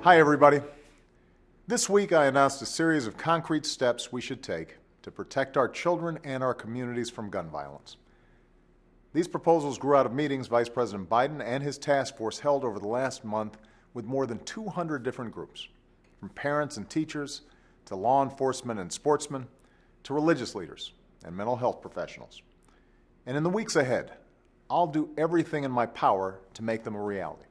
Hi, everybody. This week I announced a series of concrete steps we should take to protect our children and our communities from gun violence. These proposals grew out of meetings Vice President Biden and his task force held over the last month with more than 200 different groups, from parents and teachers to law enforcement and sportsmen to religious leaders and mental health professionals. And in the weeks ahead, I'll do everything in my power to make them a reality.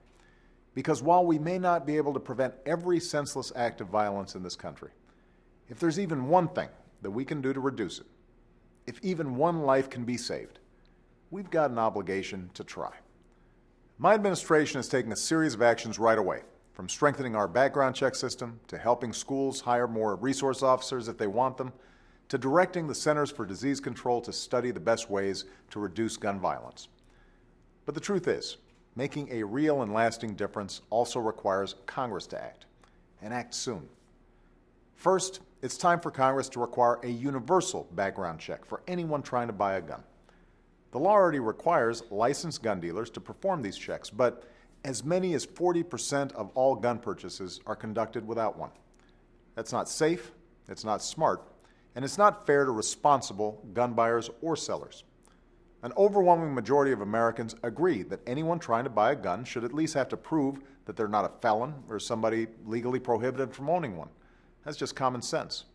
Because while we may not be able to prevent every senseless act of violence in this country, if there's even one thing that we can do to reduce it, if even one life can be saved, we've got an obligation to try. My administration is taking a series of actions right away, from strengthening our background check system to helping schools hire more resource officers if they want them, to directing the Centers for Disease Control to study the best ways to reduce gun violence. But the truth is, making a real and lasting difference also requires Congress to act, and act soon. First, it's time for Congress to require a universal background check for anyone trying to buy a gun. The law already requires licensed gun dealers to perform these checks, but as many as 40% of all gun purchases are conducted without one. That's not safe, it's not smart, and it's not fair to responsible gun buyers or sellers. An overwhelming majority of Americans agree that anyone trying to buy a gun should at least have to prove that they're not a felon or somebody legally prohibited from owning one. That's just common sense.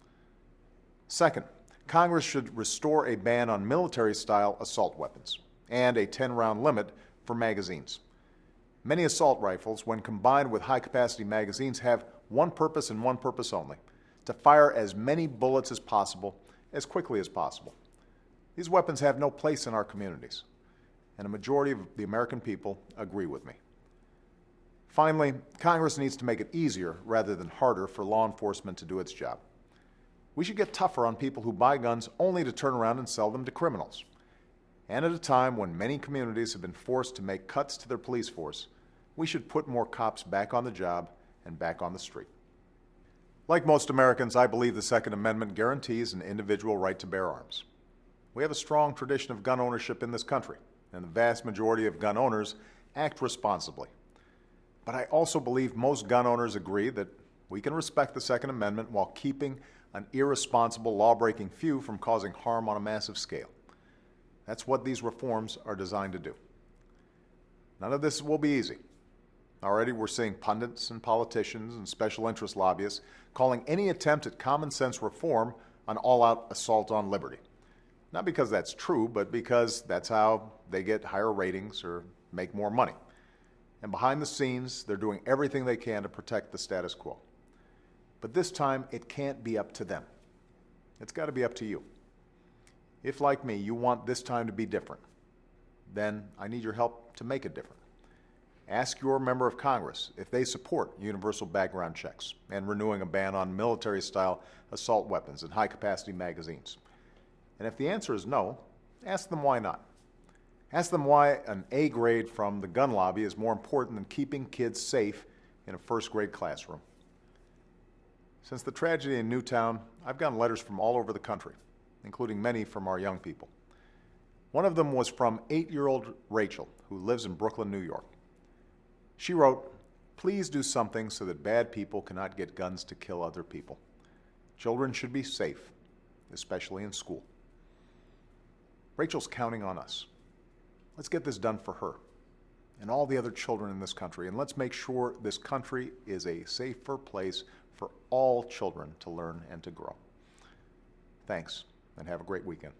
Second, Congress should restore a ban on military-style assault weapons and a 10-round limit for magazines. Many assault rifles, when combined with high-capacity magazines, have one purpose and one purpose only: to fire as many bullets as possible, as quickly as possible. These weapons have no place in our communities, and a majority of the American people agree with me. Finally, Congress needs to make it easier rather than harder for law enforcement to do its job. We should get tougher on people who buy guns only to turn around and sell them to criminals. And at a time when many communities have been forced to make cuts to their police force, we should put more cops back on the job and back on the street. Like most Americans, I believe the Second Amendment guarantees an individual right to bear arms. We have a strong tradition of gun ownership in this country, and the vast majority of gun owners act responsibly. But I also believe most gun owners agree that we can respect the Second Amendment while keeping an irresponsible, law-breaking few from causing harm on a massive scale. That's what these reforms are designed to do. None of this will be easy. Already we're seeing pundits and politicians and special interest lobbyists calling any attempt at common sense reform an all-out assault on liberty. Not because that's true, but because that's how they get higher ratings or make more money. And behind the scenes, they're doing everything they can to protect the status quo. But this time, it can't be up to them. It's got to be up to you. If, like me, you want this time to be different, then I need your help to make it different. Ask your member of Congress if they support universal background checks and renewing a ban on military-style assault weapons and high-capacity magazines. And if the answer is no, ask them why not. Ask them why an A grade from the gun lobby is more important than keeping kids safe in a first-grade classroom. Since the tragedy in Newtown, I've gotten letters from all over the country, including many from our young people. One of them was from 8-year-old Rachel, who lives in Brooklyn, New York. She wrote, "Please do something so that bad people cannot get guns to kill other people. Children should be safe, especially in school." Rachel's counting on us. Let's get this done for her and all the other children in this country, and let's make sure this country is a safer place for all children to learn and to grow. Thanks, and have a great weekend.